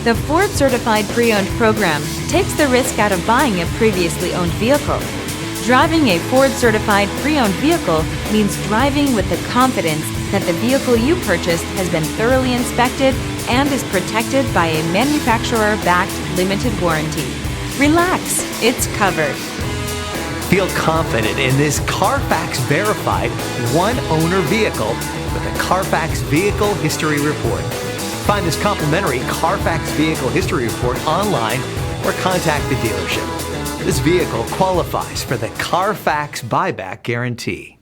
The Ford Certified Pre-Owned program takes the risk out of buying a previously owned vehicle. Driving a Ford Certified Pre-Owned vehicle means driving with the confidence that the vehicle you purchased has been thoroughly inspected and is protected by a manufacturer-backed limited warranty. Relax, it's covered. Feel confident in this Carfax verified one-owner vehicle with a Carfax Vehicle History Report. Find this complimentary Carfax Vehicle History Report online or contact the dealership. This vehicle qualifies for the Carfax Buyback Guarantee.